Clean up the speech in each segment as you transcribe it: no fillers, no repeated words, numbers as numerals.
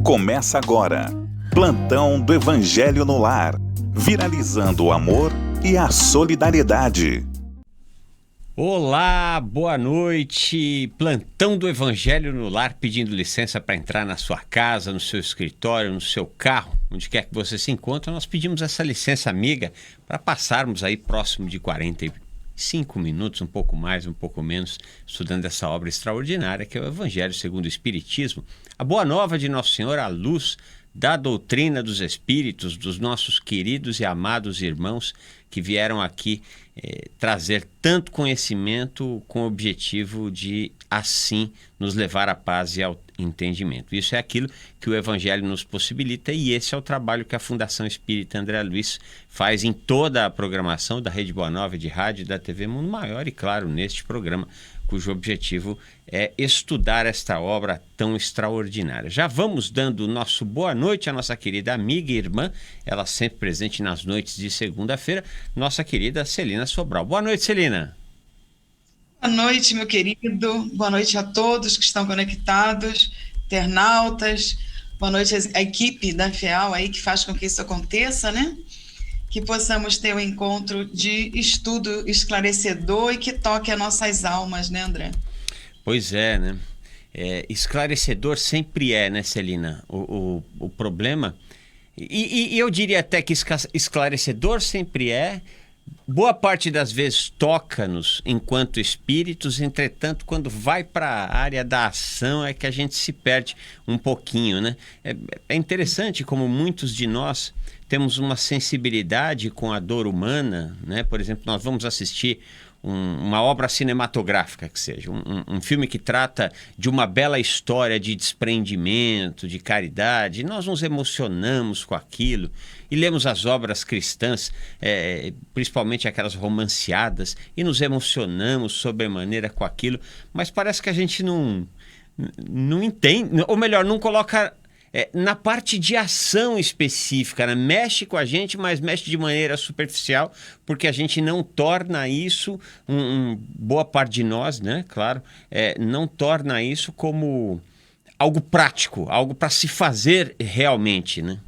Começa agora. Plantão do Evangelho no Lar. Viralizando o amor e a solidariedade. Olá, boa noite. Plantão do Evangelho no Lar, pedindo licença para entrar na sua casa, no seu escritório, no seu carro, onde quer que você se encontre. Nós pedimos essa licença amiga para passarmos aí próximo de 45 minutos, um pouco mais, um pouco menos, estudando essa obra extraordinária que é o Evangelho segundo o Espiritismo. A boa nova de Nosso Senhor, à luz da doutrina dos Espíritos, dos nossos queridos e amados irmãos que vieram aqui trazer tanto conhecimento com o objetivo de, assim, nos levar à paz e ao entendimento. Isso é aquilo que o Evangelho nos possibilita e esse é o trabalho que a Fundação Espírita André Luiz faz em toda a programação da Rede Boa Nova de rádio e da TV Mundo Maior e, claro, neste programa, cujo objetivo é estudar esta obra tão extraordinária. Já vamos dando o nosso boa noite à nossa querida amiga e irmã, ela sempre presente nas noites de segunda-feira, nossa querida Celina Sobral. Boa noite, Celina. Boa noite, meu querido. Boa noite a todos que estão conectados, internautas. Boa noite à equipe da FEAL aí que faz com que isso aconteça, né? Que possamos ter um encontro de estudo esclarecedor e que toque as nossas almas, né, André? Pois é, né? Esclarecedor sempre é, né, Celina? O problema... E eu diria até que esclarecedor sempre é, boa parte das vezes toca-nos enquanto espíritos, entretanto, quando vai para a área da ação é que a gente se perde um pouquinho, né? É interessante como muitos de nós temos uma sensibilidade com a dor humana, né? Por exemplo, nós vamos assistir uma obra cinematográfica que seja, um filme que trata de uma bela história de desprendimento, de caridade, e nós nos emocionamos com aquilo e lemos as obras cristãs, principalmente aquelas romanceadas, e nos emocionamos sobremaneira com aquilo, mas parece que a gente não entende, ou melhor, não coloca... na parte de ação específica, né? Mexe com a gente, mas mexe de maneira superficial, porque a gente não torna isso, boa parte de nós, né? Claro, não torna isso como algo prático, algo para se fazer realmente, né?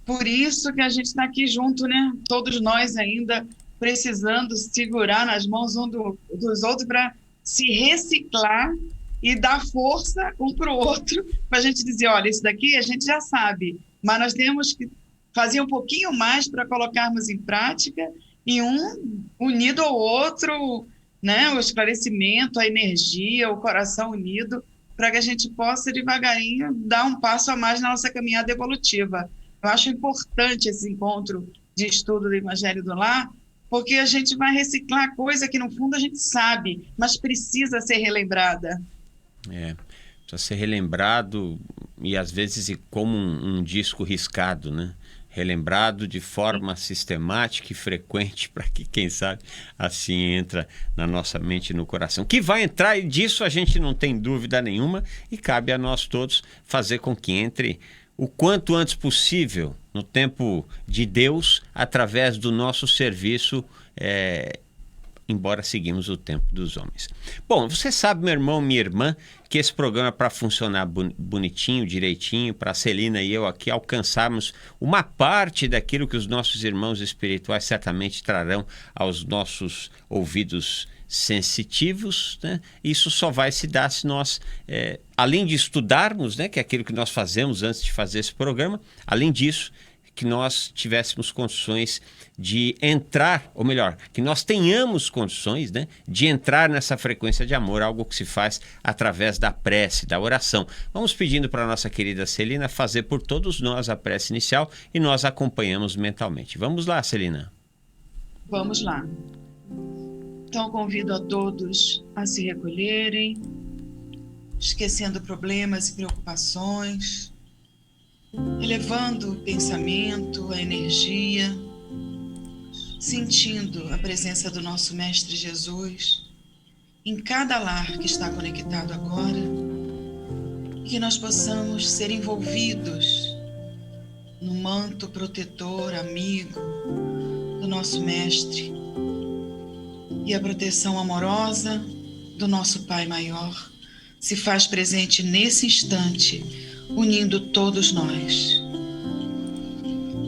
Por isso que a gente está aqui junto, né? Todos nós ainda precisando segurar nas mãos dos outros para se reciclar e dar força um para o outro, para a gente dizer, olha, isso daqui a gente já sabe, mas nós temos que fazer um pouquinho mais para colocarmos em prática e um unido ao outro, né, o esclarecimento, a energia, o coração unido, para que a gente possa devagarinho dar um passo a mais na nossa caminhada evolutiva. Eu acho importante esse encontro de estudo do Evangelho do Lar, porque a gente vai reciclar coisa que no fundo a gente sabe, mas precisa ser relembrada. Precisa ser relembrado e às vezes como um disco riscado, né? Relembrado de forma sistemática e frequente para que, quem sabe, assim entra na nossa mente e no coração. Que vai entrar e disso a gente não tem dúvida nenhuma e cabe a nós todos fazer com que entre o quanto antes possível no tempo de Deus através do nosso serviço embora seguimos o tempo dos homens. Bom, você sabe, meu irmão, minha irmã, que esse programa é para funcionar bonitinho, direitinho, para a Celina e eu aqui alcançarmos uma parte daquilo que os nossos irmãos espirituais certamente trarão aos nossos ouvidos sensitivos, né? Isso só vai se dar se nós, além de estudarmos, né, que é aquilo que nós fazemos antes de fazer esse programa, além disso, que nós tivéssemos condições de entrar, ou melhor, que nós tenhamos condições, né, de entrar nessa frequência de amor, algo que se faz através da prece, da oração. Vamos pedindo para a nossa querida Celina fazer por todos nós a prece inicial e nós acompanhamos mentalmente. Vamos lá, Celina. Vamos lá. Então, convido a todos a se recolherem, esquecendo problemas e preocupações, elevando o pensamento, a energia, sentindo a presença do nosso Mestre Jesus em cada lar que está conectado agora e que nós possamos ser envolvidos no manto protetor, amigo do nosso Mestre e a proteção amorosa do nosso Pai Maior se faz presente nesse instante unindo todos nós.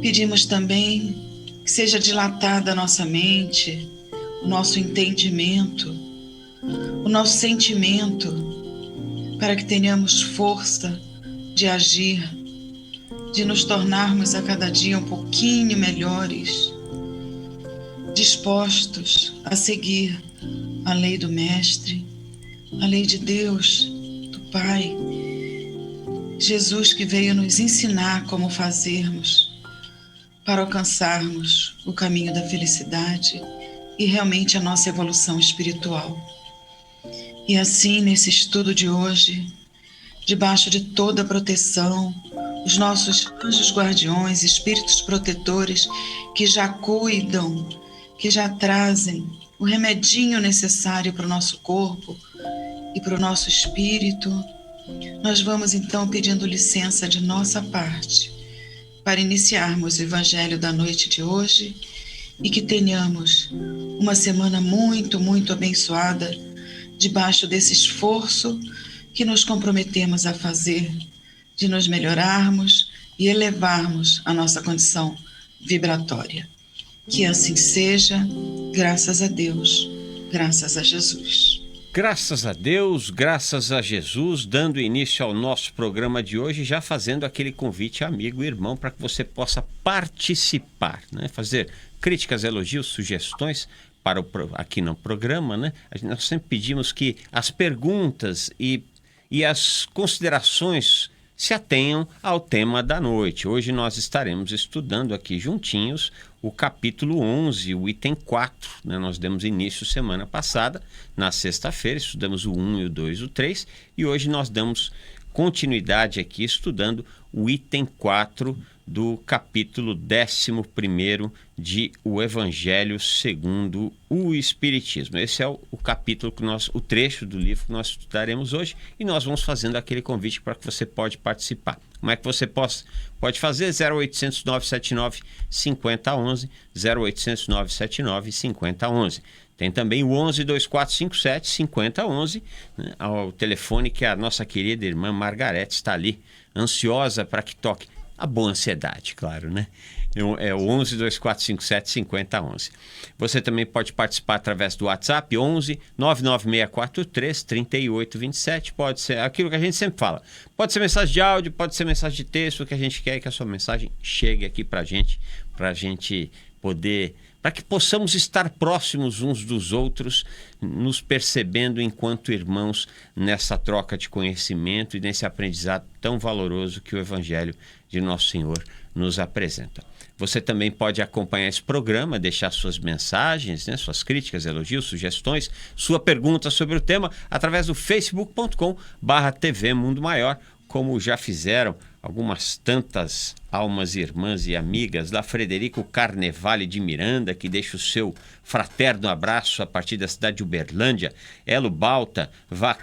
Pedimos também que seja dilatada a nossa mente, o nosso entendimento, o nosso sentimento, para que tenhamos força de agir, de nos tornarmos a cada dia um pouquinho melhores, dispostos a seguir a lei do Mestre, a lei de Deus, do Pai, Jesus que veio nos ensinar como fazermos para alcançarmos o caminho da felicidade e realmente a nossa evolução espiritual. E assim, nesse estudo de hoje, debaixo de toda a proteção, os nossos anjos guardiões, espíritos protetores que já cuidam, que já trazem o remedinho necessário para o nosso corpo e para o nosso espírito, nós vamos então pedindo licença de nossa parte para iniciarmos o Evangelho da noite de hoje e que tenhamos uma semana muito, muito abençoada debaixo desse esforço que nos comprometemos a fazer, de nos melhorarmos e elevarmos a nossa condição vibratória. Que assim seja, graças a Deus, graças a Jesus. Graças a Deus, graças a Jesus, dando início ao nosso programa de hoje, já fazendo aquele convite amigo e irmão para que você possa participar, né? Fazer críticas, elogios, sugestões para aqui no programa, né? Nós sempre pedimos que as perguntas e as considerações se atenham ao tema da noite. Hoje nós estaremos estudando aqui juntinhos o capítulo 11, o item 4, né? Nós demos início semana passada, na sexta-feira, estudamos o 1 e o 2 e o 3, e hoje nós damos continuidade aqui estudando o item 4 do capítulo 11º de O Evangelho segundo o Espiritismo. Esse é o capítulo que o trecho do livro que nós estudaremos hoje, e nós vamos fazendo aquele convite para que você pode participar. Como é que você pode fazer? 0800 979 5011, 0800 979 5011. Tem também o 11 2457 5011, né, ao telefone que a nossa querida irmã Margarete está ali, ansiosa para que toque. A boa ansiedade, claro, né? É o 11 2457 5011. Você também pode participar através do WhatsApp, 11 99643 3827. Pode ser aquilo que a gente sempre fala. Pode ser mensagem de áudio, pode ser mensagem de texto. O que a gente quer é que a sua mensagem chegue aqui para a gente poder, para que possamos estar próximos uns dos outros, nos percebendo enquanto irmãos nessa troca de conhecimento e nesse aprendizado tão valoroso que o Evangelho de Nosso Senhor nos apresenta. Você também pode acompanhar esse programa, deixar suas mensagens, né, suas críticas, elogios, sugestões, sua pergunta sobre o tema através do facebook.com/TV Mundo Maior, como já fizeram algumas tantas almas irmãs e amigas lá. Frederico Carnevale de Miranda, que deixa o seu fraterno abraço a partir da cidade de Uberlândia. Elo Balta,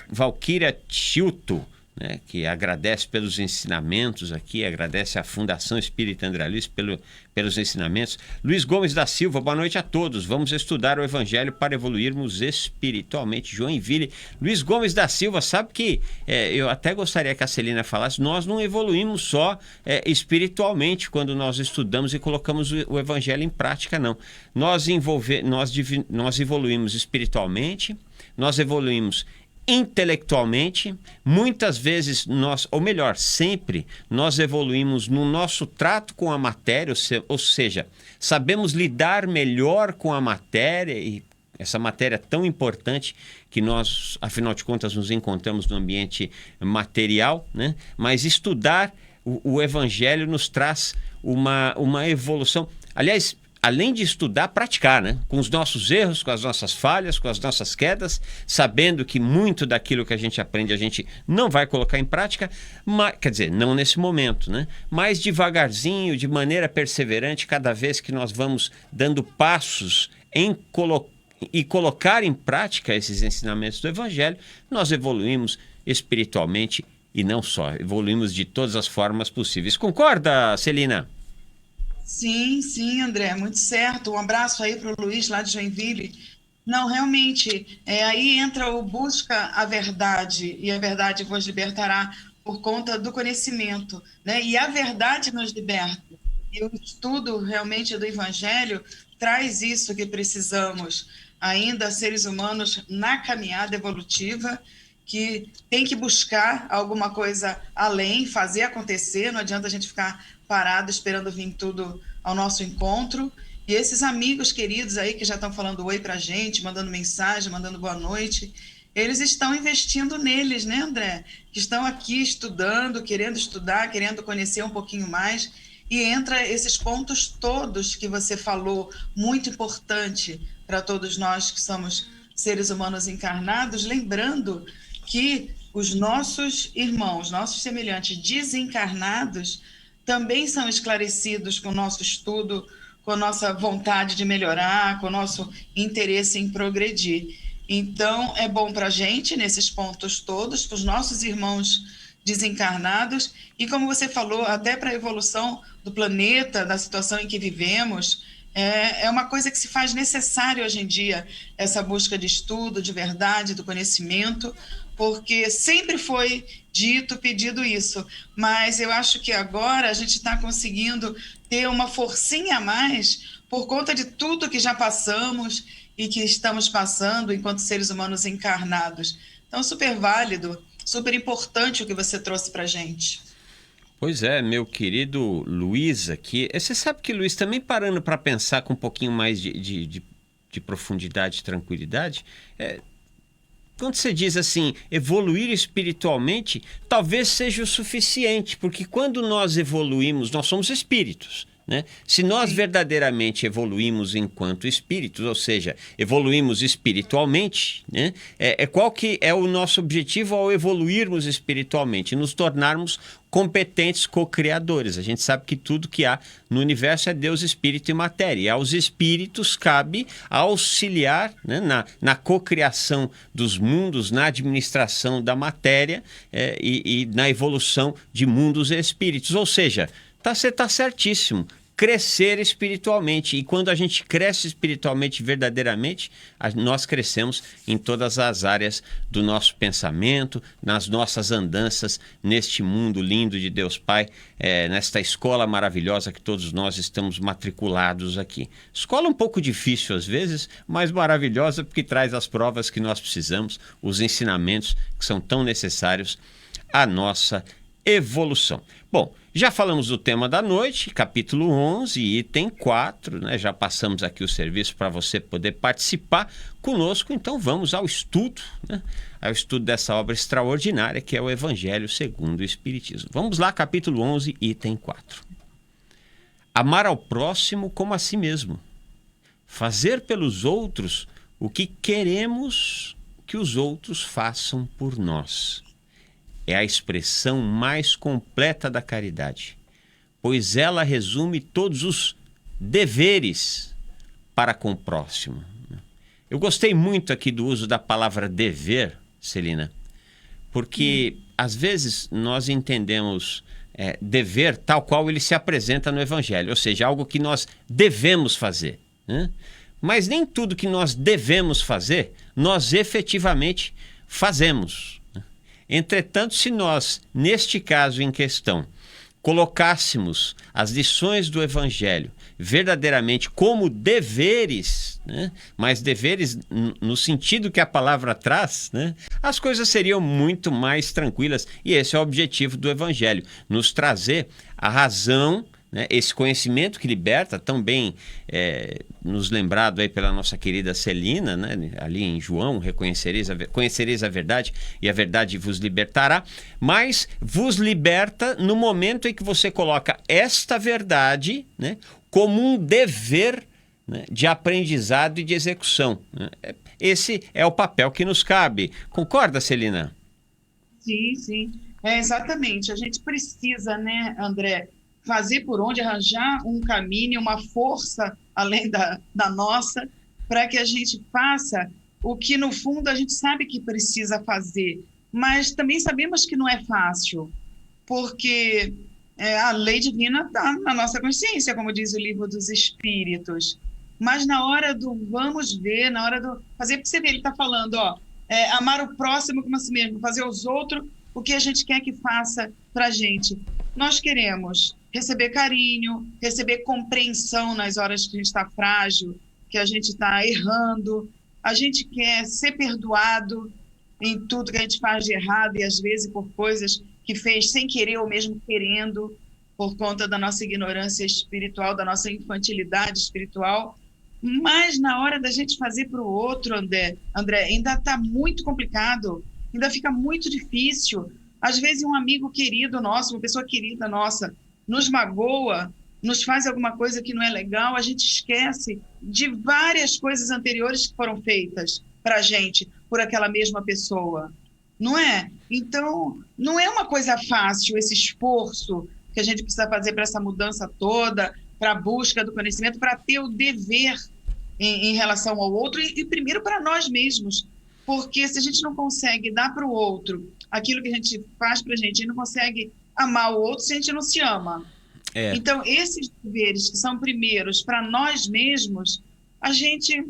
Valquíria Tilto, né, que agradece pelos ensinamentos aqui, agradece à Fundação Espírita André Luiz pelos ensinamentos. Luiz Gomes da Silva, boa noite a todos. Vamos estudar o Evangelho para evoluirmos espiritualmente. Joinville. Luiz Gomes da Silva, sabe que eu até gostaria que a Celina falasse, nós não evoluímos só espiritualmente quando nós estudamos e colocamos o Evangelho em prática, não. Nós evoluímos espiritualmente, nós evoluímos intelectualmente, muitas vezes sempre nós evoluímos no nosso trato com a matéria, ou seja, sabemos lidar melhor com a matéria, e essa matéria tão importante que nós, afinal de contas, nos encontramos no ambiente material, né? Mas estudar o Evangelho nos traz uma evolução. Aliás, além de estudar, praticar, né? Com os nossos erros, com as nossas falhas, com as nossas quedas, sabendo que muito daquilo que a gente aprende a gente não vai colocar em prática, quer dizer, não nesse momento, né? Mas devagarzinho, de maneira perseverante, cada vez que nós vamos dando passos em colocar em prática esses ensinamentos do Evangelho, nós evoluímos espiritualmente e não só, evoluímos de todas as formas possíveis. Concorda, Celina? Sim, André, muito certo. Um abraço aí para o Luiz, lá de Joinville. Não, realmente, aí entra o busca a verdade, e a verdade vos libertará. por conta do conhecimento, né? E a verdade nos liberta. E o estudo realmente do Evangelho traz isso que precisamos, ainda seres humanos na caminhada evolutiva, que tem que buscar alguma coisa além, fazer acontecer, não adianta a gente ficar parado esperando vir tudo ao nosso encontro. E esses amigos queridos aí que já estão falando oi para a gente, mandando mensagem, mandando boa noite, eles estão investindo neles, né, André? Que estão aqui estudando, querendo conhecer um pouquinho mais, e entra esses pontos todos que você falou, muito importante para todos nós que somos seres humanos encarnados, lembrando que os nossos irmãos, nossos semelhantes desencarnados, também são esclarecidos com o nosso estudo, com a nossa vontade de melhorar, com o nosso interesse em progredir. Então, é bom para a gente, nesses pontos todos, para os nossos irmãos desencarnados, e como você falou, até para a evolução do planeta, da situação em que vivemos, é uma coisa que se faz necessária hoje em dia, essa busca de estudo, de verdade, do conhecimento, porque sempre foi dito, pedido isso, mas eu acho que agora a gente está conseguindo ter uma forcinha a mais por conta de tudo que já passamos e que estamos passando enquanto seres humanos encarnados. Então, super válido, super importante o que você trouxe para a gente. Pois é, meu querido Luiz aqui. Você sabe que, Luiz, também parando para pensar com um pouquinho mais de profundidade e tranquilidade, quando você diz assim, evoluir espiritualmente, talvez seja o suficiente, porque quando nós evoluímos, nós somos espíritos, né? Se nós verdadeiramente evoluímos enquanto espíritos, ou seja, evoluímos espiritualmente, né? Qual que é o nosso objetivo ao evoluirmos espiritualmente? Nos tornarmos competentes co-criadores. A gente sabe que tudo que há no universo é Deus, Espírito e Matéria. E aos espíritos cabe auxiliar, né, na cocriação dos mundos, na administração da matéria e na evolução de mundos e espíritos. Ou seja, você está certíssimo. Crescer espiritualmente. E quando a gente cresce espiritualmente verdadeiramente, nós crescemos em todas as áreas do nosso pensamento, nas nossas andanças neste mundo lindo de Deus Pai, nesta escola maravilhosa que todos nós estamos matriculados aqui. Escola um pouco difícil às vezes, mas maravilhosa porque traz as provas que nós precisamos, os ensinamentos que são tão necessários à nossa evolução. Bom, já falamos do tema da noite, capítulo 11, item 4, né? Já passamos aqui o serviço para você poder participar conosco, então vamos ao estudo, né? Ao estudo dessa obra extraordinária que é o Evangelho segundo o Espiritismo. Vamos lá, capítulo 11, item 4. Amar ao próximo como a si mesmo, fazer pelos outros o que queremos que os outros façam por nós. É a expressão mais completa da caridade, pois ela resume todos os deveres para com o próximo. Eu gostei muito aqui do uso da palavra dever, Celina, porque às vezes nós entendemos dever tal qual ele se apresenta no Evangelho, ou seja, algo que nós devemos fazer, né? Mas nem tudo que nós devemos fazer, nós efetivamente fazemos. Entretanto, se nós, neste caso em questão, colocássemos as lições do Evangelho verdadeiramente como deveres, né? Mas deveres no sentido que a palavra traz, né? As coisas seriam muito mais tranquilas. E esse é o objetivo do Evangelho, nos trazer a razão, né? Esse conhecimento que liberta, tão bem nos lembrado aí pela nossa querida Celina, né? Ali em João, conhecereis a verdade e a verdade vos libertará, mas vos liberta no momento em que você coloca esta verdade, né, como um dever, né, de aprendizado e de execução, né? Esse é o papel que nos cabe. Concorda, Celina? Sim, sim. Exatamente. A gente precisa, né, André, fazer por onde, arranjar um caminho, uma força além da nossa, para que a gente faça o que, no fundo, a gente sabe que precisa fazer, mas também sabemos que não é fácil, porque a lei divina está na nossa consciência, como diz o Livro dos Espíritos, mas na hora do vamos ver, na hora do fazer, porque você vê, ele está falando, amar o próximo como a si mesmo, fazer os outros o que a gente quer que faça para a gente. Nós queremos receber carinho, receber compreensão nas horas que a gente está frágil, que a gente está errando. A gente quer ser perdoado em tudo que a gente faz de errado e às vezes por coisas que fez sem querer ou mesmo querendo, por conta da nossa ignorância espiritual, da nossa infantilidade espiritual. Mas na hora da gente fazer para o outro, André, ainda está muito complicado, ainda fica muito difícil. Às vezes um amigo querido nosso, uma pessoa querida nossa, nos magoa, nos faz alguma coisa que não é legal, a gente esquece de várias coisas anteriores que foram feitas para a gente por aquela mesma pessoa, não é? Então, não é uma coisa fácil esse esforço que a gente precisa fazer para essa mudança toda, para a busca do conhecimento, para ter o dever em relação ao outro e primeiro para nós mesmos, porque se a gente não consegue dar para o outro aquilo que a gente faz para a gente e não consegue amar o outro, se a gente não se ama. Então, esses deveres que são primeiros para nós mesmos, a gente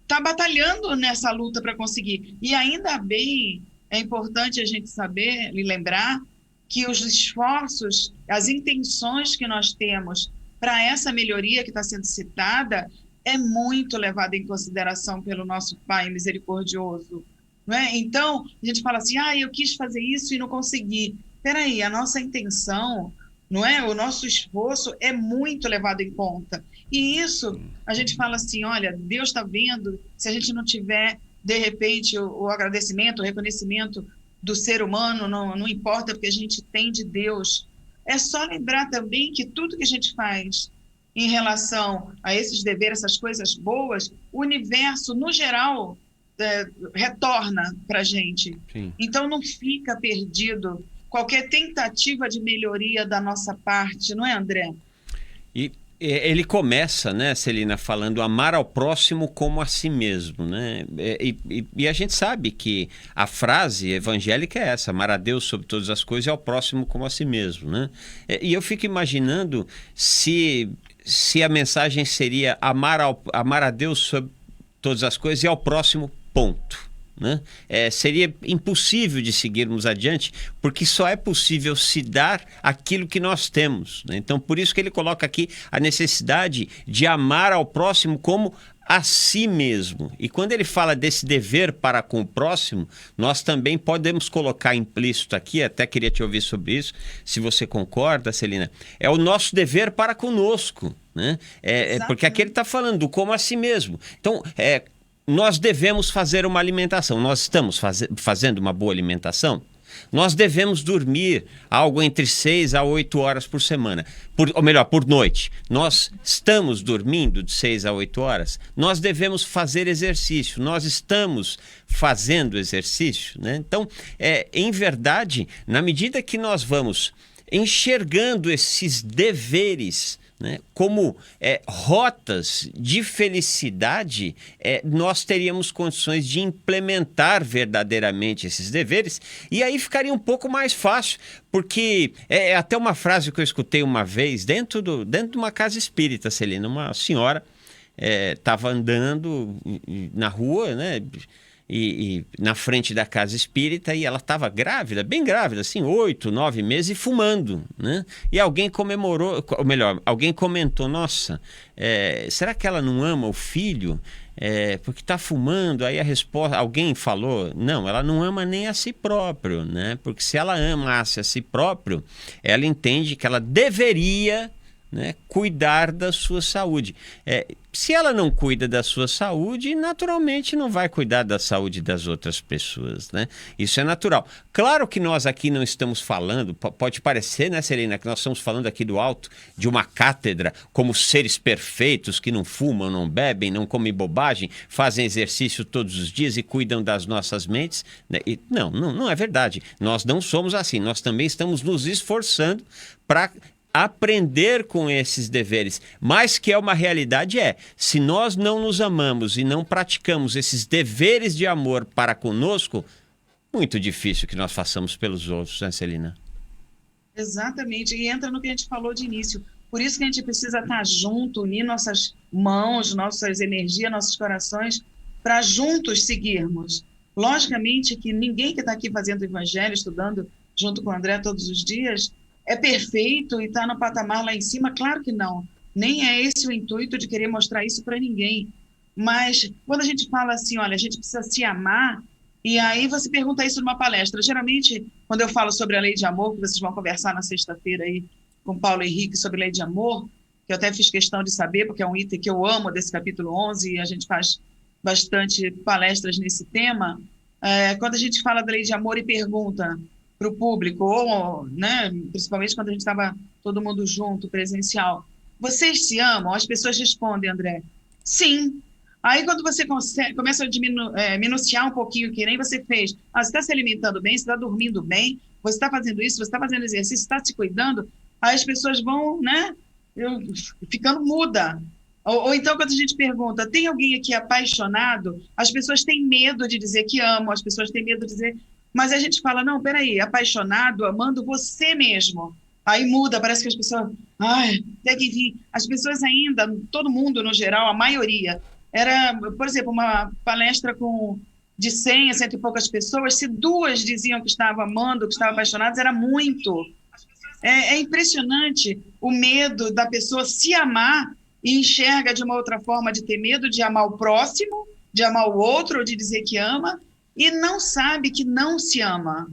está batalhando nessa luta para conseguir. E ainda bem, é importante a gente saber e lembrar que os esforços, as intenções que nós temos para essa melhoria que está sendo citada é muito levada em consideração pelo nosso Pai misericordioso. Não é? Então, a gente fala assim, eu quis fazer isso e não consegui. Espera aí, a nossa intenção, não é? O nosso esforço é muito levado em conta. E isso, a gente fala assim, olha, Deus está vendo, se a gente não tiver, de repente, o agradecimento, o reconhecimento do ser humano, não importa, porque a gente tem de Deus. É só lembrar também que tudo que a gente faz em relação a esses deveres, essas coisas boas, o universo, no geral, retorna para a gente. Sim. Então, não fica perdido qualquer tentativa de melhoria da nossa parte, não é, André? E ele começa, né, Celina, falando amar ao próximo como a si mesmo, né? E a gente sabe que a frase evangélica é essa, amar a Deus sobre todas as coisas e ao próximo como a si mesmo, né? E eu fico imaginando se a mensagem seria amar a Deus sobre todas as coisas e ao próximo, ponto. Né? Seria impossível de seguirmos adiante, porque só é possível se dar aquilo que nós temos, né? Então, por isso que ele coloca aqui a necessidade de amar ao próximo como a si mesmo. E quando ele fala desse dever para com o próximo, nós também podemos colocar implícito aqui, até queria te ouvir sobre isso, se você concorda, Celina, é o nosso dever para conosco, né? Porque aqui ele está falando como a si mesmo. Então, nós devemos fazer uma alimentação. Nós estamos fazendo uma boa alimentação? Nós devemos dormir algo entre 6 a 8 horas por semana. Ou melhor, por noite. Nós estamos dormindo de 6 a 8 horas? Nós devemos fazer exercício. Nós estamos fazendo exercício, né? Então, em verdade, na medida que nós vamos enxergando esses deveres, né, como rotas de felicidade, nós teríamos condições de implementar verdadeiramente esses deveres, e aí ficaria um pouco mais fácil, porque até uma frase que eu escutei uma vez dentro de uma casa espírita, Celina, uma senhora estava andando na rua, né, e na frente da casa espírita, e ela estava grávida, bem grávida, assim, 8, 9 meses, e fumando, né? E alguém comemorou, ou melhor, alguém comentou, nossa, será que ela não ama o filho? Porque está fumando. Aí a resposta, alguém falou, não, ela não ama nem a si próprio, né? Porque se ela amasse a si próprio, ela entende que ela deveria, né, cuidar da sua saúde. Se ela não cuida da sua saúde, naturalmente não vai cuidar da saúde das outras pessoas, né? Isso é natural. Claro que nós aqui não estamos falando, pode parecer, né, Celina, que nós estamos falando aqui do alto de uma cátedra como seres perfeitos que não fumam, não bebem, não comem bobagem, fazem exercício todos os dias e cuidam das nossas mentes, né? Não é verdade. Nós não somos assim. Nós também estamos nos esforçando para aprender com esses deveres, mas que é uma realidade se nós não nos amamos e não praticamos esses deveres de amor para conosco, muito difícil que nós façamos pelos outros, né, Celina? Exatamente, e entra no que a gente falou de início, por isso que a gente precisa estar junto, unir nossas mãos, nossas energias, nossos corações, para juntos seguirmos. Logicamente que ninguém que está aqui fazendo o evangelho, estudando junto com o André todos os dias, é perfeito e está no patamar lá em cima? Claro que não. Nem é esse o intuito de querer mostrar isso para ninguém. Mas quando a gente fala assim, olha, a gente precisa se amar, e aí você pergunta isso numa palestra. Geralmente, quando eu falo sobre a lei de amor, que vocês vão conversar na sexta-feira aí com Paulo Henrique sobre lei de amor, que eu até fiz questão de saber, porque é um item que eu amo desse capítulo 11, e a gente faz bastante palestras nesse tema. Quando a gente fala da lei de amor e pergunta para o público, ou, né, principalmente quando a gente estava todo mundo junto, presencial, vocês se amam? As pessoas respondem, André, sim. Aí quando você começa a minuciar um pouquinho, que nem você fez, você está se alimentando bem, você está dormindo bem, você está fazendo isso, você está fazendo exercício, está se cuidando, aí as pessoas vão, né, ficando muda. Ou então, quando a gente pergunta, tem alguém aqui apaixonado? As pessoas têm medo de dizer que amam, as pessoas têm medo de dizer... Mas a gente fala, não, peraí, apaixonado, amando você mesmo. Aí muda, parece que as pessoas... tem que vir. As pessoas ainda, todo mundo no geral, a maioria, era, por exemplo, uma palestra de 100 a 100 e poucas pessoas, se 2 diziam que estavam amando, que estavam apaixonadas, era muito. É impressionante o medo da pessoa se amar e enxerga de uma outra forma de ter medo de amar o próximo, de amar o outro, ou de dizer que ama, e não sabe que não se ama.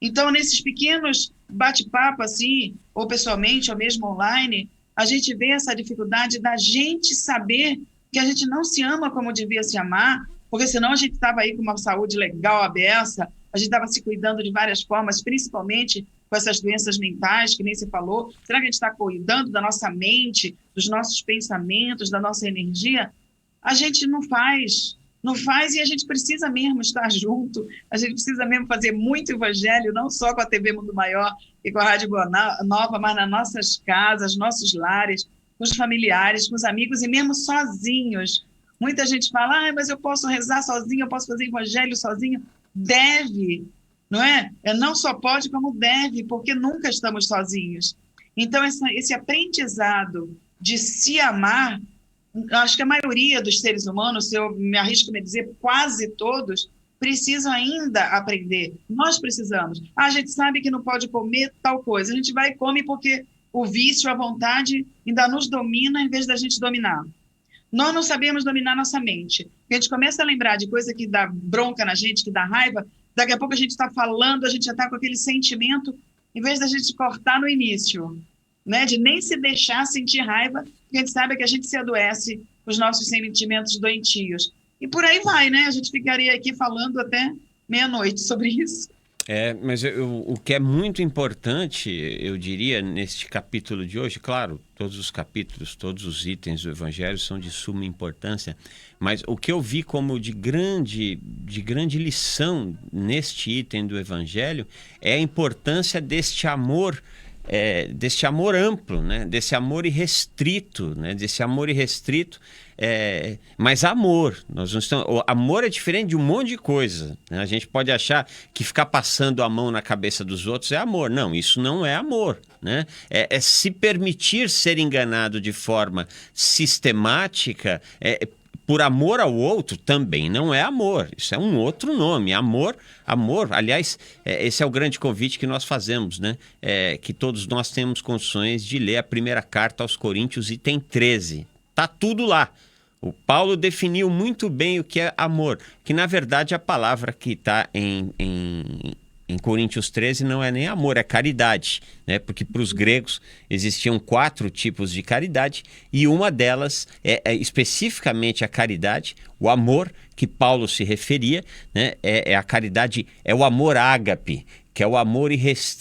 Então, nesses pequenos bate-papo, assim, ou pessoalmente, ou mesmo online, a gente vê essa dificuldade da gente saber que a gente não se ama como devia se amar, porque senão a gente estava aí com uma saúde legal, aberta, a gente estava se cuidando de várias formas, principalmente com essas doenças mentais, que nem você falou. Será que a gente está cuidando da nossa mente, dos nossos pensamentos, da nossa energia? A gente não faz e a gente precisa mesmo estar junto, a gente precisa mesmo fazer muito evangelho, não só com a TV Mundo Maior e com a Rádio Boa Nova, mas nas nossas casas, nossos lares, com os familiares, com os amigos e mesmo sozinhos. Muita gente fala, mas eu posso rezar sozinho, eu posso fazer evangelho sozinho. Deve, não é? Não só pode, como deve, porque nunca estamos sozinhos. Então, esse aprendizado de se amar, acho que a maioria dos seres humanos, se eu me arrisco a dizer quase todos, precisam ainda aprender. Nós precisamos. A gente sabe que não pode comer tal coisa. A gente vai e come porque o vício, a vontade ainda nos domina em vez da gente dominar. Nós não sabemos dominar nossa mente. A gente começa a lembrar de coisa que dá bronca na gente, que dá raiva, daqui a pouco a gente está falando, a gente já está com aquele sentimento, em vez da gente cortar no início, né? De nem se deixar sentir raiva, porque a gente sabe que a gente se adoece com os nossos sentimentos doentios. E por aí vai, né? A gente ficaria aqui falando até meia-noite sobre isso. Mas o que é muito importante, eu diria, neste capítulo de hoje, claro, todos os capítulos, todos os itens do Evangelho são de suma importância, mas o que eu vi como de grande lição neste item do Evangelho é a importância deste amor amplo, né? Desse amor irrestrito, né? Desse amor irrestrito, mas amor. O amor é diferente de um monte de coisa, né? A gente pode achar que ficar passando a mão na cabeça dos outros é amor. Não, isso não é amor, né? É se permitir ser enganado de forma sistemática, por amor ao outro, também não é amor. Isso é um outro nome. Amor, aliás, esse é o grande convite que nós fazemos, né? Que todos nós temos condições de ler a primeira carta aos Coríntios, item 13. Está tudo lá. O Paulo definiu muito bem o que é amor, que na verdade a palavra que está em Coríntios 13 não é nem amor, é caridade, né? Porque para os gregos existiam 4 tipos de caridade e uma delas é especificamente a caridade, o amor que Paulo se referia, né? É a caridade, é o amor ágape, que é o amor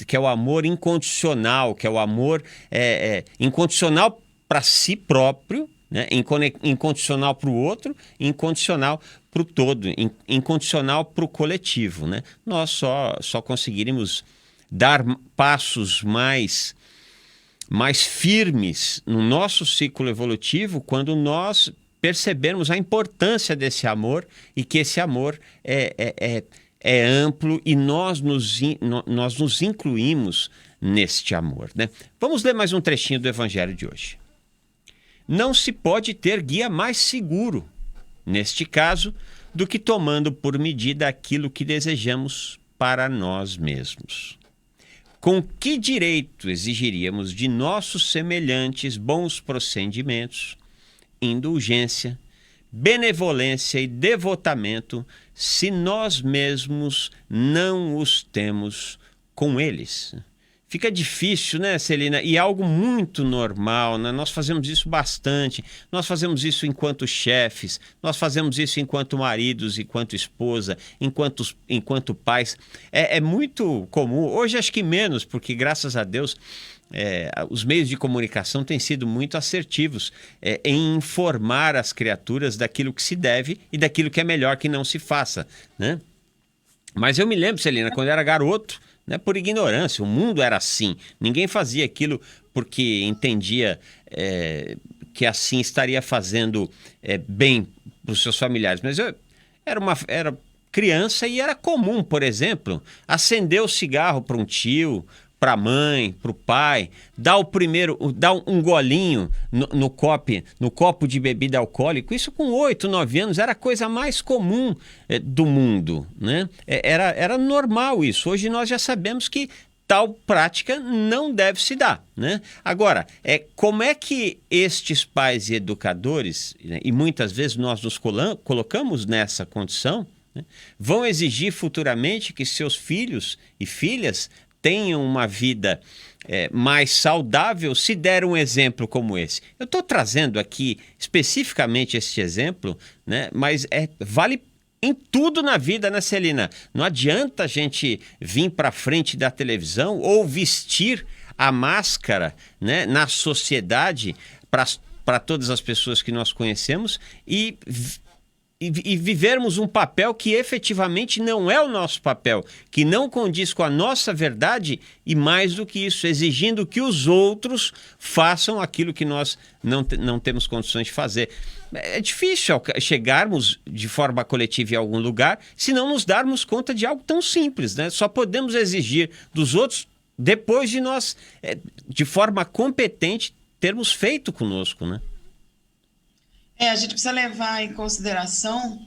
que é o amor incondicional, que é o amor incondicional para si próprio, né? Incondicional para o outro, incondicional para o todo, incondicional para o coletivo, né? Nós só conseguiríamos dar passos mais firmes no nosso ciclo evolutivo quando nós percebermos a importância desse amor e que esse amor é amplo e nós nos incluímos neste amor, né? Vamos ler mais um trechinho do Evangelho de hoje. Não se pode ter guia mais seguro, neste caso, do que tomando por medida aquilo que desejamos para nós mesmos. com que direito exigiríamos de nossos semelhantes bons procedimentos, indulgência, benevolência e devotamento, se nós mesmos não os temos com eles? Fica difícil, né, Celina? E é algo muito normal, né? Nós fazemos isso bastante. Nós fazemos isso enquanto chefes, nós fazemos isso enquanto maridos, enquanto esposa, enquanto pais. É muito comum. Hoje acho que menos, porque graças a Deus os meios de comunicação têm sido muito assertivos em informar as criaturas daquilo que se deve e daquilo que é melhor que não se faça, né? Mas eu me lembro, Celina, quando eu era garoto, né, por ignorância, o mundo era assim. Ninguém fazia aquilo porque entendia que assim estaria fazendo bem para os seus familiares. Mas eu era criança e era comum, por exemplo, acender o cigarro para um tio, para a mãe, para o pai, dar um golinho no copo de bebida alcoólica. Isso com 8, 9 anos era a coisa mais comum do mundo, né? Era normal isso. Hoje nós já sabemos que tal prática não deve se dar, né? Agora, como é que estes pais e educadores, né, e muitas vezes nós nos colocamos nessa condição, né, vão exigir futuramente que seus filhos e filhas tenham uma vida mais saudável se der um exemplo como esse? Eu estou trazendo aqui especificamente este exemplo, né? Mas vale em tudo na vida, né, Celina? Não adianta a gente vir para frente da televisão ou vestir a máscara, né, na sociedade para todas as pessoas que nós conhecemos e vivermos um papel que efetivamente não é o nosso papel, que não condiz com a nossa verdade e, mais do que isso, exigindo que os outros façam aquilo que nós não temos condições de fazer. É difícil chegarmos de forma coletiva em algum lugar se não nos darmos conta de algo tão simples, né? Só podemos exigir dos outros depois de nós, de forma competente, termos feito conosco, né? A gente precisa levar em consideração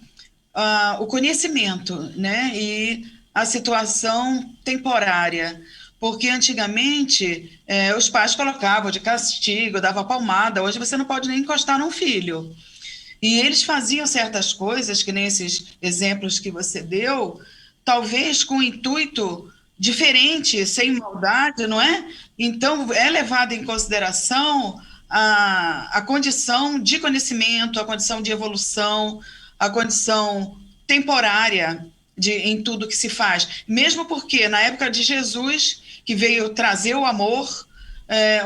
o conhecimento, né? E a situação temporária. Porque antigamente os pais colocavam de castigo, dava palmada. Hoje você não pode nem encostar num filho. E eles faziam certas coisas, que nem esses exemplos que você deu, talvez com um intuito diferente, sem maldade, não é? Então, é levado em consideração a condição de conhecimento, a condição de evolução, a condição temporária em tudo que se faz. Mesmo porque, na época de Jesus, que veio trazer o amor,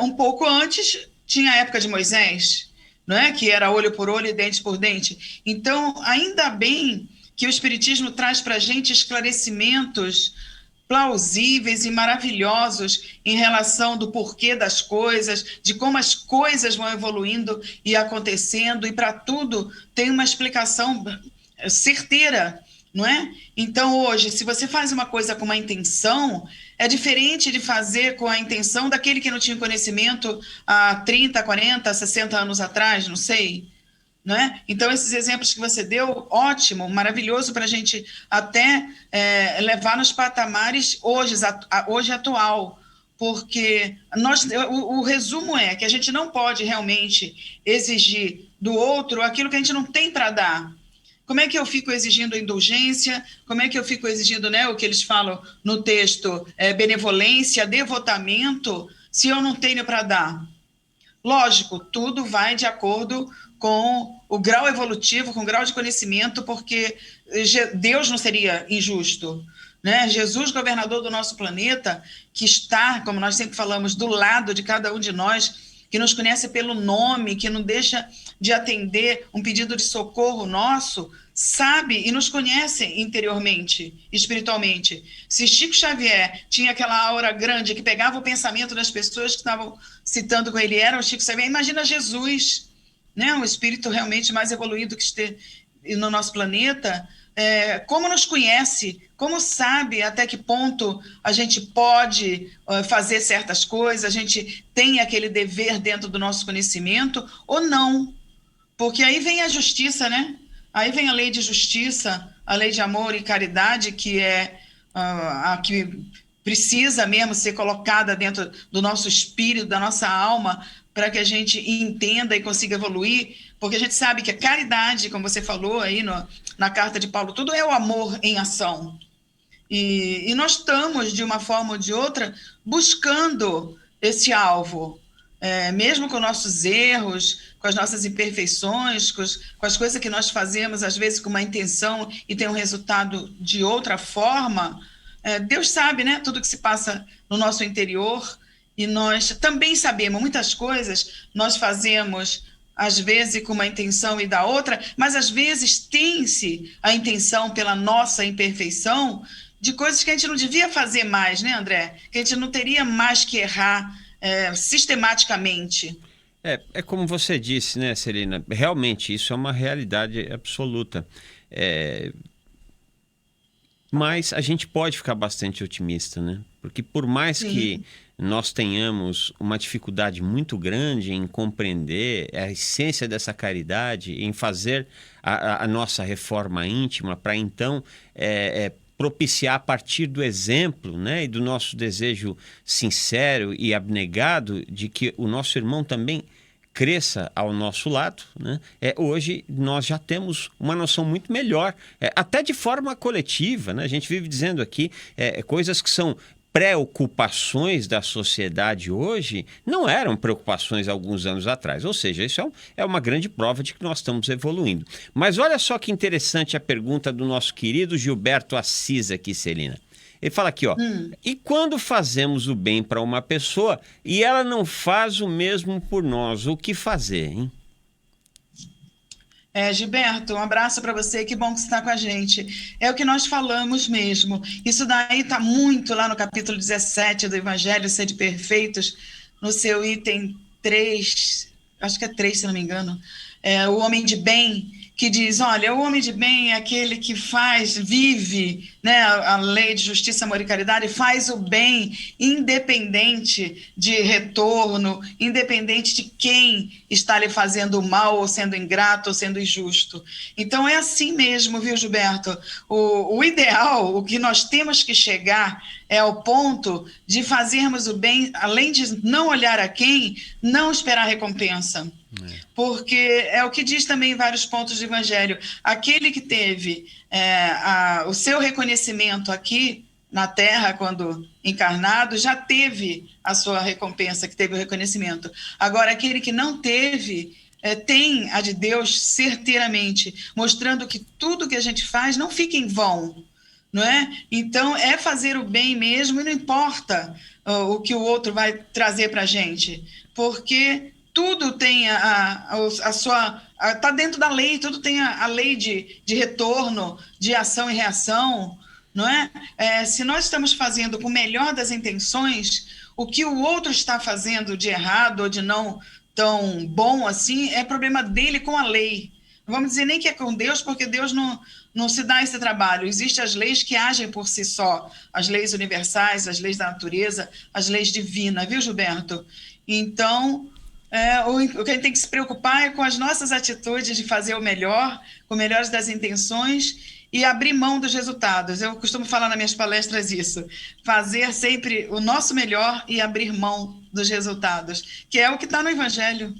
um pouco antes, tinha a época de Moisés, não é? Que era olho por olho e dente por dente. Então, ainda bem que o Espiritismo traz para a gente esclarecimentos plausíveis e maravilhosos em relação do porquê das coisas, de como as coisas vão evoluindo e acontecendo, e para tudo tem uma explicação certeira, não é? Então, hoje, se você faz uma coisa com uma intenção, é diferente de fazer com a intenção daquele que não tinha conhecimento há 30, 40, 60 anos atrás, não sei. Não é? Então, esses exemplos que você deu, ótimo, maravilhoso para a gente até levar nos patamares hoje atual, porque o resumo é que a gente não pode realmente exigir do outro aquilo que a gente não tem para dar. Como é que eu fico exigindo indulgência? Como é que eu fico exigindo, né, o que eles falam no texto, benevolência, devotamento, se eu não tenho para dar? Lógico, tudo vai de acordo com o grau evolutivo, com o grau de conhecimento, porque Deus não seria injusto, né? Jesus, governador do nosso planeta, que está, como nós sempre falamos, do lado de cada um de nós, que nos conhece pelo nome, que não deixa de atender um pedido de socorro nosso, sabe e nos conhece interiormente, espiritualmente. Se Chico Xavier tinha aquela aura grande que pegava o pensamento das pessoas que estavam citando com ele, era o Chico Xavier, imagina Jesus, né? Um espírito realmente mais evoluído que esteja no nosso planeta, como nos conhece, como sabe até que ponto a gente pode fazer certas coisas, a gente tem aquele dever dentro do nosso conhecimento ou não, porque aí vem a justiça, né? Aí vem a lei de justiça, a lei de amor e caridade, que é a que precisa mesmo ser colocada dentro do nosso espírito, da nossa alma, para que a gente entenda e consiga evoluir, porque a gente sabe que a caridade, como você falou aí na carta de Paulo, tudo é o amor em ação. E nós estamos, de uma forma ou de outra, buscando esse alvo, mesmo com nossos erros, com as nossas imperfeições, com as coisas que nós fazemos, às vezes com uma intenção e tem um resultado de outra forma. Deus sabe, né, tudo que se passa no nosso interior, e nós também sabemos muitas coisas, nós fazemos às vezes com uma intenção e da outra, mas às vezes tem-se a intenção pela nossa imperfeição de coisas que a gente não devia fazer mais, né, André? Que a gente não teria mais que errar sistematicamente. É como você disse, né, Celina? Realmente, isso é uma realidade absoluta. Mas a gente pode ficar bastante otimista, né? Porque por mais Sim. que nós tenhamos uma dificuldade muito grande em compreender a essência dessa caridade, em fazer a nossa reforma íntima, para então propiciar a partir do exemplo, né, e do nosso desejo sincero e abnegado de que o nosso irmão também cresça ao nosso lado, né? Hoje nós já temos uma noção muito melhor, até de forma coletiva, né? A gente vive dizendo aqui coisas que são preocupações da sociedade hoje, não eram preocupações alguns anos atrás. Ou seja, isso é uma grande prova de que nós estamos evoluindo. Mas olha só que interessante a pergunta do nosso querido Gilberto Assis aqui, Celina. Ele fala aqui, ó, e quando fazemos o bem para uma pessoa e ela não faz o mesmo por nós, o que fazer, hein? Gilberto, um abraço para você, que bom que você está com a gente. É o que nós falamos mesmo. Isso daí está muito lá no capítulo 17 do Evangelho Sede Perfeitos, no seu item 3, acho que é 3, se não me engano, o homem de bem, que diz, olha, o homem de bem é aquele que vive, né, a lei de justiça, amor e caridade, faz o bem independente de retorno, independente de quem está lhe fazendo mal, ou sendo ingrato, ou sendo injusto. Então é assim mesmo, viu, Gilberto? O ideal, o que nós temos que chegar é ao ponto de fazermos o bem, além de não olhar a quem, não esperar recompensa. Porque é o que diz também em vários pontos do Evangelho. Aquele que teve o seu reconhecimento aqui na Terra, quando encarnado, já teve a sua recompensa, que teve o reconhecimento. Agora, aquele que não teve, tem a de Deus certeiramente, mostrando que tudo que a gente faz não fica em vão, não é? Então, é fazer o bem mesmo, e não importa o que o outro vai trazer para a gente, porque tudo tem a sua... Está dentro da lei, tudo tem a lei de retorno, de ação e reação, não é? Se nós estamos fazendo com o melhor das intenções, o que o outro está fazendo de errado ou de não tão bom assim, é problema dele com a lei. Não vamos dizer nem que é com Deus, porque Deus não se dá esse trabalho. Existem as leis que agem por si só, as leis universais, as leis da natureza, as leis divinas, viu, Gilberto? Então... o que a gente tem que se preocupar é com as nossas atitudes de fazer o melhor, com melhores das intenções e abrir mão dos resultados. Eu costumo falar nas minhas palestras isso, fazer sempre o nosso melhor e abrir mão dos resultados, que é o que está no Evangelho.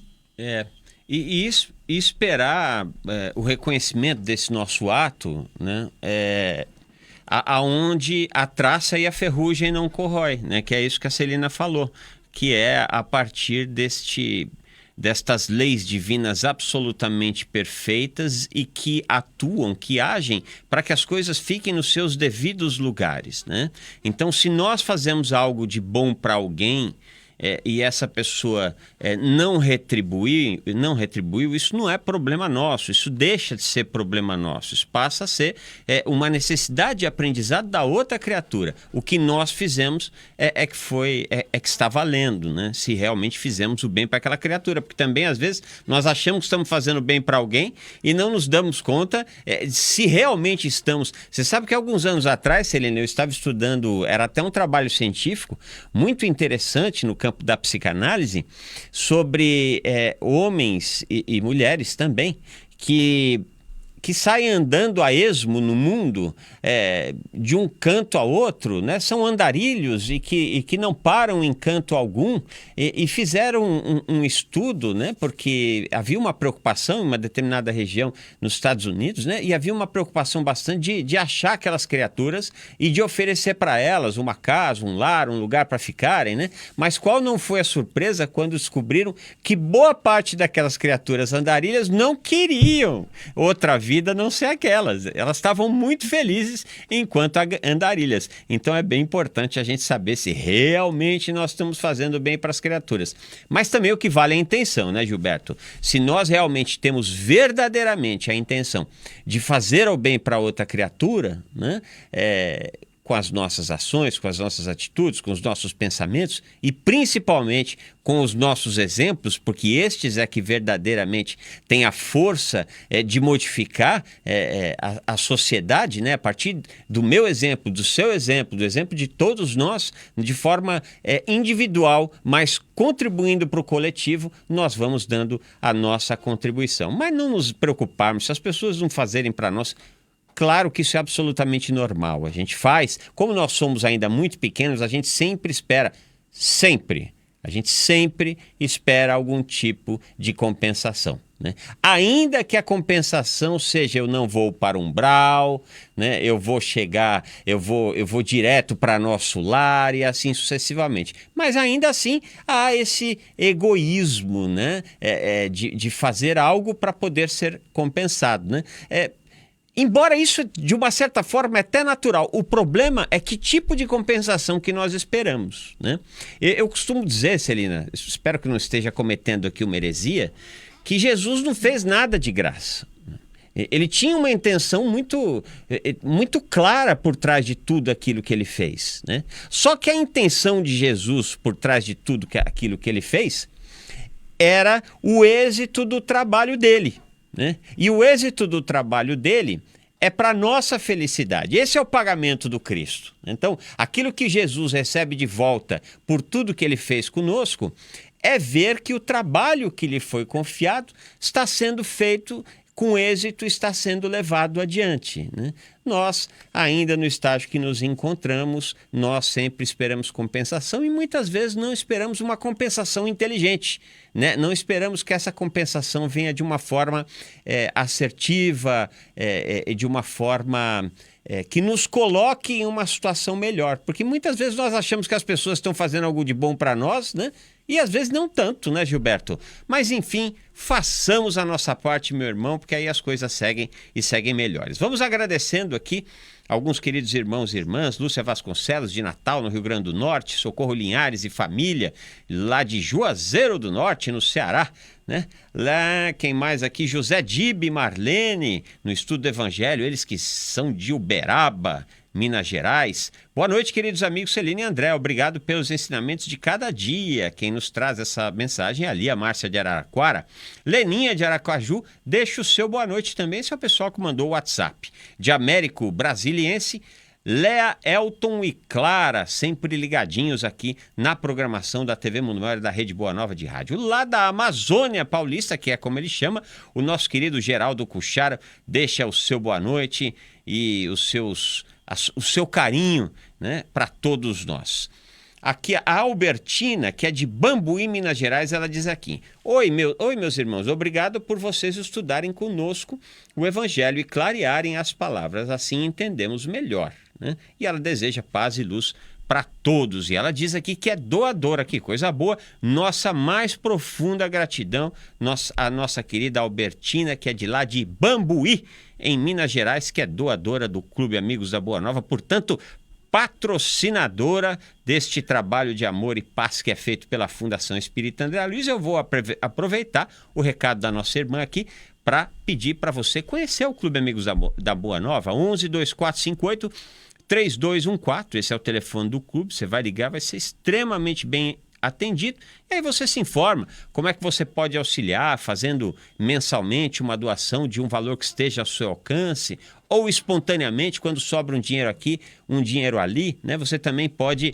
E esperar o reconhecimento desse nosso ato, né, aonde a traça e a ferrugem não corrói, né, que é isso que a Celina falou, que é a partir destas leis divinas absolutamente perfeitas e que atuam, que agem para que as coisas fiquem nos seus devidos lugares, né? Então, se nós fazemos algo de bom para alguém e essa pessoa não retribuiu, isso não é problema nosso, isso deixa de ser problema nosso, isso passa a ser uma necessidade de aprendizado da outra criatura. O que nós fizemos é que está valendo, né? Se realmente fizemos o bem para aquela criatura, porque também às vezes nós achamos que estamos fazendo bem para alguém e não nos damos conta se realmente estamos. Você sabe que alguns anos atrás, Celina, eu estava estudando, era até um trabalho científico muito interessante no campo da psicanálise, sobre homens e mulheres também, que que saem andando a esmo no mundo, de um canto a outro, né? São andarilhos e que não param em canto algum, e fizeram um estudo, né? Porque havia uma preocupação em uma determinada região nos Estados Unidos, né? E havia uma preocupação bastante de achar aquelas criaturas e de oferecer para elas uma casa, um lar, um lugar para ficarem, né? Mas qual não foi a surpresa quando descobriram que boa parte daquelas criaturas andarilhas não queriam outra vida a não ser aquelas. Elas estavam muito felizes enquanto andarilhas. Então é bem importante a gente saber se realmente nós estamos fazendo bem para as criaturas. Mas também o que vale é a intenção, né, Gilberto? Se nós realmente temos verdadeiramente a intenção de fazer o bem para outra criatura, né, com as nossas ações, com as nossas atitudes, com os nossos pensamentos e principalmente com os nossos exemplos, porque estes é que verdadeiramente têm a força de modificar a sociedade, né? A partir do meu exemplo, do seu exemplo, do exemplo de todos nós, de forma individual, mas contribuindo para o coletivo, nós vamos dando a nossa contribuição. Mas não nos preocuparmos, se as pessoas não fazerem para nós. Claro que isso é absolutamente normal. A gente faz, como nós somos ainda muito pequenos, a gente sempre espera, a gente sempre espera algum tipo de compensação, né? Ainda que a compensação seja eu não vou para o umbral, né? Eu vou chegar, eu vou direto para nosso lar e assim sucessivamente. Mas ainda assim há esse egoísmo, né? De fazer algo para poder ser compensado, né? Embora isso, de uma certa forma, é até natural. O problema é que tipo de compensação que nós esperamos, né? Eu costumo dizer, Celina, espero que não esteja cometendo aqui uma heresia, que Jesus não fez nada de graça. Ele tinha uma intenção muito clara por trás de tudo aquilo que ele fez, né? Só que a intenção de Jesus por trás de tudo aquilo que ele fez era o êxito do trabalho dele, né? E o êxito do trabalho dele é para a nossa felicidade. Esse é o pagamento do Cristo. Então, aquilo que Jesus recebe de volta por tudo que ele fez conosco é ver que o trabalho que lhe foi confiado está sendo feito com êxito, está sendo levado adiante, né? Nós, ainda no estágio que nos encontramos, nós sempre esperamos compensação e muitas vezes não esperamos uma compensação inteligente, né? Não esperamos que essa compensação venha de uma forma assertiva, de uma forma que nos coloque em uma situação melhor. Porque muitas vezes nós achamos que as pessoas estão fazendo algo de bom para nós, né? E às vezes não tanto, né, Gilberto? Mas enfim, façamos a nossa parte, meu irmão, porque aí as coisas seguem e seguem melhores. Vamos agradecendo aqui alguns queridos irmãos e irmãs, Lúcia Vasconcelos, de Natal, no Rio Grande do Norte, Socorro Linhares e família, lá de Juazeiro do Norte, no Ceará, né? Lá, quem mais aqui? José Dibe, Marlene, no Estudo do Evangelho, eles que são de Uberaba, Minas Gerais. Boa noite, queridos amigos Celina e André. Obrigado pelos ensinamentos de cada dia. Quem nos traz essa mensagem é ali, a Márcia de Araraquara. Leninha de Aracaju, deixa o seu boa noite também. Esse é o pessoal que mandou o WhatsApp. De Américo Brasiliense, Léa, Elton e Clara, sempre ligadinhos aqui na programação da TV Mundo Maior da Rede Boa Nova de Rádio. Lá da Amazônia Paulista, que é como ele chama, o nosso querido Geraldo Cuchara deixa o seu boa noite e o seu carinho, né, para todos nós. Aqui a Albertina, que é de Bambuí, Minas Gerais, ela diz aqui: Oi, meus irmãos, obrigado por vocês estudarem conosco o Evangelho e clarearem as palavras, assim entendemos melhor, né? E ela deseja paz e luz para todos. E ela diz aqui que é doadora, que coisa boa. Nossa mais profunda gratidão, a nossa querida Albertina, que é de lá de Bambuí, em Minas Gerais, que é doadora do Clube Amigos da Boa Nova, portanto, patrocinadora deste trabalho de amor e paz que é feito pela Fundação Espírita André Luiz. Eu vou aproveitar o recado da nossa irmã aqui para pedir para você conhecer o Clube Amigos da Boa Nova, 11 2458 3214, esse é o telefone do clube, você vai ligar, vai ser extremamente bem atendido, e aí você se informa como é que você pode auxiliar, fazendo mensalmente uma doação de um valor que esteja ao seu alcance, ou espontaneamente, quando sobra um dinheiro aqui, um dinheiro ali, né? Você também pode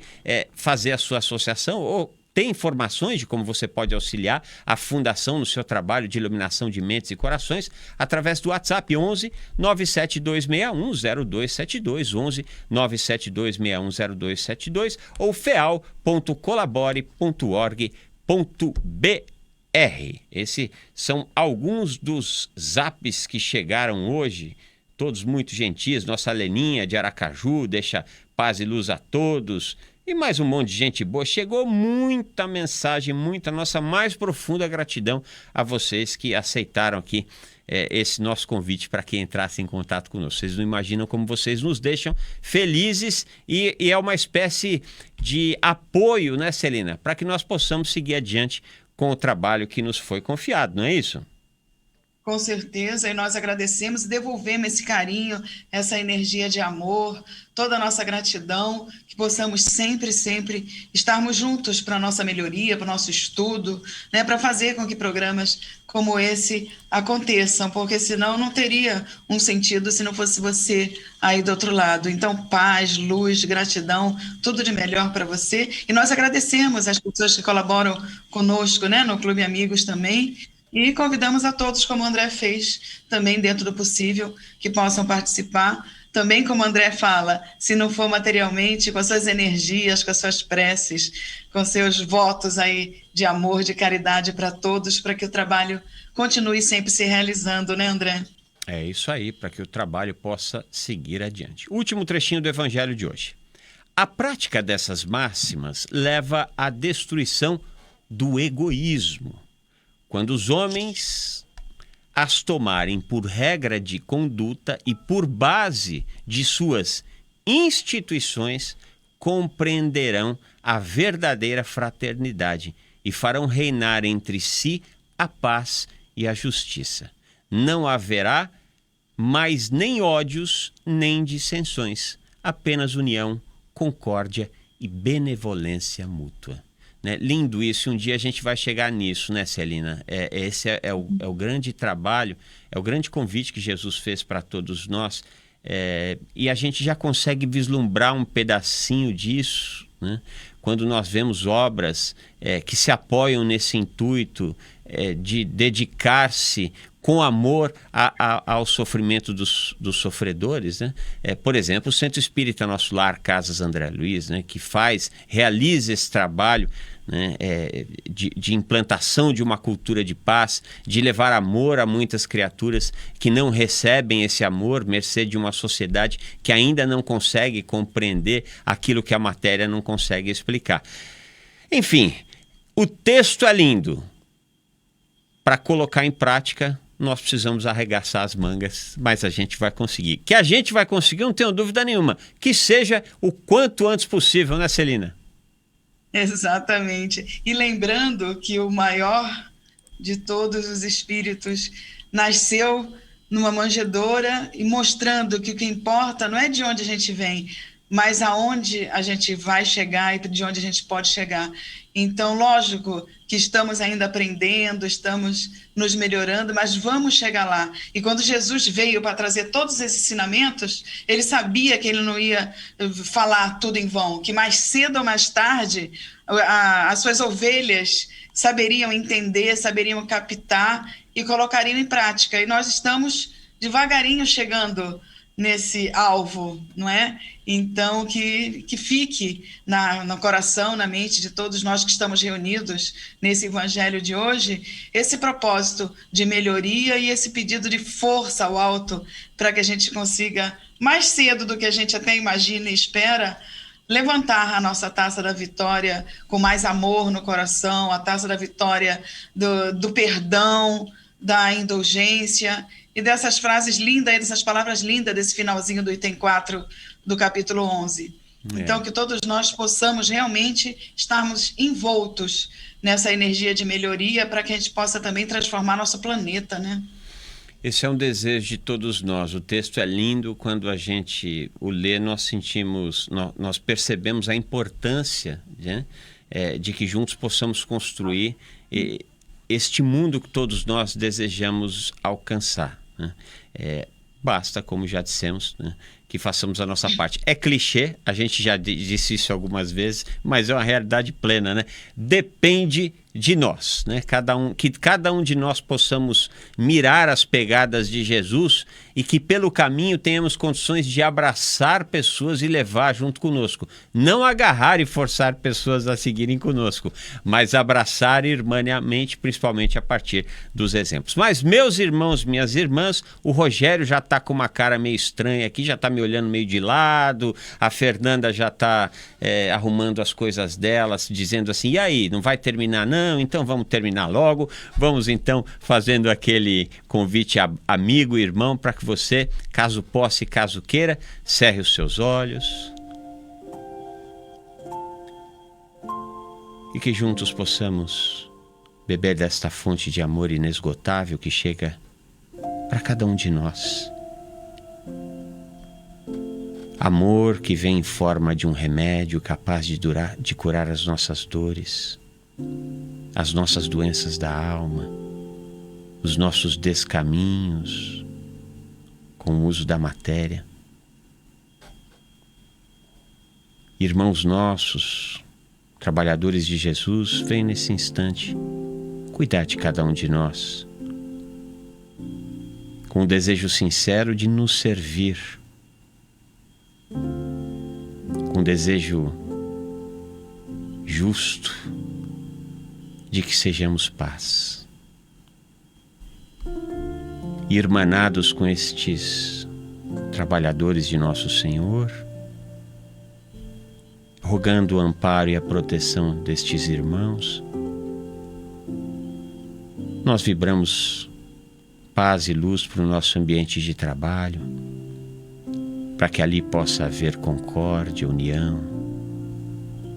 fazer a sua associação, ou ter informações de como você pode auxiliar a Fundação no seu trabalho de iluminação de mentes e corações através do WhatsApp 11 97261 0272, 11 97261 0272 ou feal.colabore.org.br. Esses são alguns dos zaps que chegaram hoje, todos muito gentis. Nossa Leninha de Aracaju deixa paz e luz a todos. E mais um monte de gente boa. Chegou muita mensagem, muita nossa mais profunda gratidão a vocês que aceitaram aqui esse nosso convite para que entrasse em contato conosco. Vocês não imaginam como vocês nos deixam felizes e é uma espécie de apoio, né, Celina? Para que nós possamos seguir adiante com o trabalho que nos foi confiado, não é isso? Com certeza, e nós agradecemos e devolvemos esse carinho, essa energia de amor, toda a nossa gratidão, que possamos sempre, sempre estarmos juntos para a nossa melhoria, para o nosso estudo, né, para fazer com que programas como esse aconteçam, porque senão não teria um sentido se não fosse você aí do outro lado. Então, paz, luz, gratidão, tudo de melhor para você. E nós agradecemos as pessoas que colaboram conosco, né, no Clube Amigos também. E convidamos a todos, como o André fez, também dentro do possível, que possam participar. Também, como o André fala, se não for materialmente, com as suas energias, com as suas preces, com seus votos aí de amor, de caridade para todos, para que o trabalho continue sempre se realizando, né, André? É isso aí, para que o trabalho possa seguir adiante. Último trechinho do Evangelho de hoje. A prática dessas máximas leva à destruição do egoísmo. Quando os homens as tomarem por regra de conduta e por base de suas instituições, compreenderão a verdadeira fraternidade e farão reinar entre si a paz e a justiça. Não haverá mais nem ódios, nem dissensões, apenas união, concórdia e benevolência mútua. Né? Lindo isso, um dia a gente vai chegar nisso, né, Celina? Esse é o grande trabalho, é o grande convite que Jesus fez para todos nós, e a gente já consegue vislumbrar um pedacinho disso, né? Quando nós vemos obras que se apoiam nesse intuito de dedicar-se com amor ao sofrimento dos sofredores, né? Por exemplo, o Centro Espírita Nosso Lar, Casas André Luiz, né? Que realiza esse trabalho, né? De implantação de uma cultura de paz, de levar amor a muitas criaturas que não recebem esse amor, mercê de uma sociedade que ainda não consegue compreender aquilo que a matéria não consegue explicar. Enfim, o texto é lindo. Para colocar em prática, nós precisamos arregaçar as mangas, mas a gente vai conseguir. Que a gente vai conseguir, não tenho dúvida nenhuma. Que seja o quanto antes possível, né, Celina? Exatamente. E lembrando que o maior de todos os espíritos nasceu numa manjedoura e mostrando que o que importa não é de onde a gente vem, mas aonde a gente vai chegar e de onde a gente pode chegar. Então, lógico que estamos ainda aprendendo, estamos nos melhorando, mas vamos chegar lá. E quando Jesus veio para trazer todos esses ensinamentos, ele sabia que ele não ia falar tudo em vão, que mais cedo ou mais tarde as suas ovelhas saberiam entender, saberiam captar e colocariam em prática. E nós estamos devagarinho chegando nesse alvo, não é? Então, que fique no coração, na mente de todos nós que estamos reunidos nesse evangelho de hoje, esse propósito de melhoria e esse pedido de força ao alto para que a gente consiga, mais cedo do que a gente até imagina e espera, levantar a nossa taça da vitória com mais amor no coração, a taça da vitória do perdão, da indulgência e dessas frases lindas, dessas palavras lindas desse finalzinho do item 4 do capítulo 11. Então, que todos nós possamos realmente estarmos envoltos nessa energia de melhoria para que a gente possa também transformar nosso planeta, né? Esse é um desejo de todos nós. O texto é lindo, quando a gente o lê, nós percebemos a importância, né, de que juntos possamos construir este mundo que todos nós desejamos alcançar, né? Basta, como já dissemos, né, que façamos a nossa parte. É clichê, a gente já disse isso algumas vezes, mas é uma realidade plena, né? Depende de nós, né? Que cada um de nós possamos mirar as pegadas de Jesus e que pelo caminho tenhamos condições de abraçar pessoas e levar junto conosco. Não agarrar e forçar pessoas a seguirem conosco, mas abraçar irmãmente, principalmente a partir dos exemplos. Mas meus irmãos, minhas irmãs, o Rogério já está com uma cara meio estranha aqui, já está me olhando meio de lado, a Fernanda já está arrumando as coisas delas, dizendo assim, e aí, não vai terminar não? Então vamos terminar logo. Vamos então fazendo aquele convite amigo e irmão para que você, caso possa e caso queira, cerre os seus olhos e que juntos possamos beber desta fonte de amor inesgotável que chega para cada um de nós. Amor que vem em forma de um remédio capaz de curar as nossas dores, as nossas doenças da alma, os nossos descaminhos com o uso da matéria. Irmãos nossos, trabalhadores de Jesus, vem nesse instante cuidar de cada um de nós, com o desejo sincero de nos servir, com o desejo justo de que sejamos paz. Irmanados com estes trabalhadores de nosso Senhor, rogando o amparo e a proteção destes irmãos, nós vibramos paz e luz para o nosso ambiente de trabalho, para que ali possa haver concórdia, união,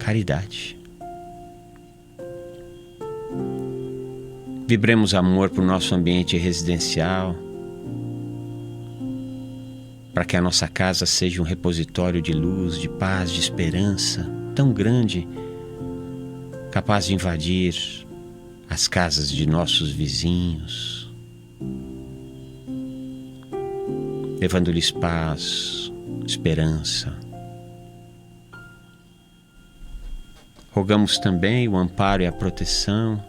caridade. Vibremos amor para o nosso ambiente residencial, para que a nossa casa seja um repositório de luz, de paz, de esperança tão grande, capaz de invadir as casas de nossos vizinhos, levando-lhes paz, esperança. Rogamos também o amparo e a proteção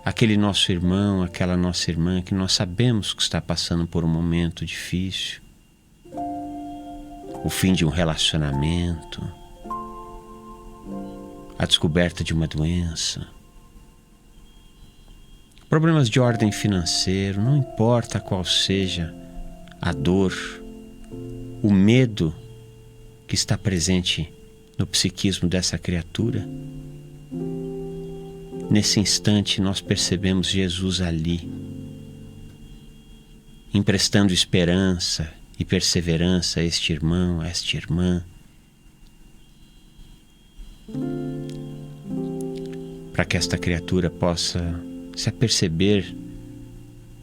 aquele nosso irmão, aquela nossa irmã que nós sabemos que está passando por um momento difícil, o fim de um relacionamento, a descoberta de uma doença, problemas de ordem financeira, não importa qual seja a dor, o medo que está presente no psiquismo dessa criatura. Nesse instante nós percebemos Jesus ali, emprestando esperança e perseverança a este irmão, a esta irmã, para que esta criatura possa se aperceber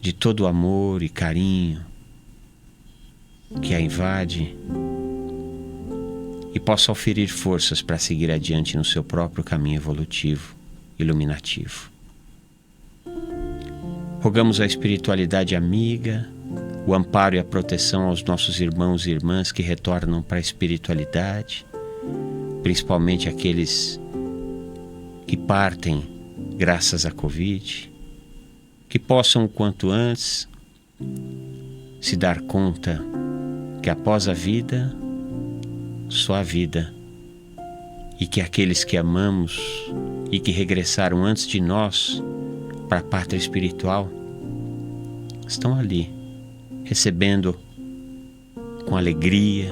de todo o amor e carinho que a invade e possa oferir forças para seguir adiante no seu próprio caminho evolutivo, iluminativo. Rogamos a espiritualidade amiga, o amparo e a proteção aos nossos irmãos e irmãs que retornam para a espiritualidade, principalmente aqueles que partem graças à Covid, que possam o quanto antes se dar conta que após a vida, só a vida, e que aqueles que amamos e que regressaram antes de nós para a pátria espiritual estão ali, recebendo com alegria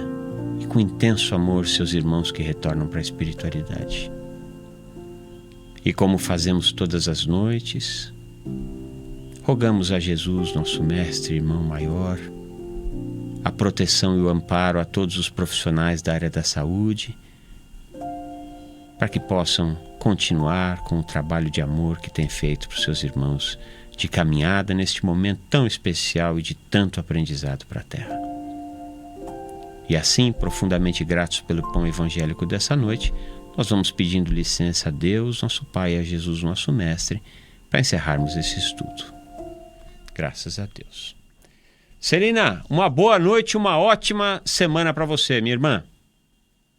e com intenso amor seus irmãos que retornam para a espiritualidade. E como fazemos todas as noites, rogamos a Jesus, nosso mestre, irmão maior, a proteção e o amparo a todos os profissionais da área da saúde, para que possam continuar com o trabalho de amor que tem feito para os seus irmãos de caminhada neste momento tão especial e de tanto aprendizado para a Terra. E assim, profundamente gratos pelo pão evangélico dessa noite, nós vamos pedindo licença a Deus, nosso Pai, e a Jesus, nosso Mestre, para encerrarmos esse estudo. Graças a Deus. Celina, uma boa noite, uma ótima semana para você, minha irmã.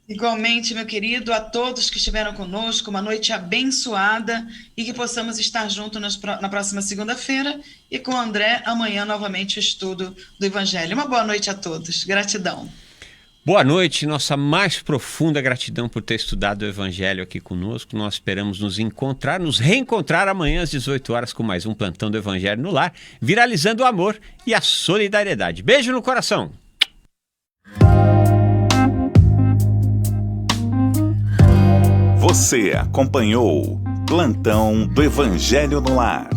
Igualmente, meu querido, a todos que estiveram conosco, uma noite abençoada e que possamos estar juntos na próxima segunda-feira e com o André amanhã novamente o estudo do Evangelho. Uma boa noite a todos. Gratidão. Boa noite, nossa mais profunda gratidão por ter estudado o Evangelho aqui conosco. Nós esperamos nos reencontrar amanhã às 18 horas com mais um Plantão do Evangelho no Lar, viralizando o amor e a solidariedade. Beijo no coração! Você acompanhou Plantão do Evangelho no Lar.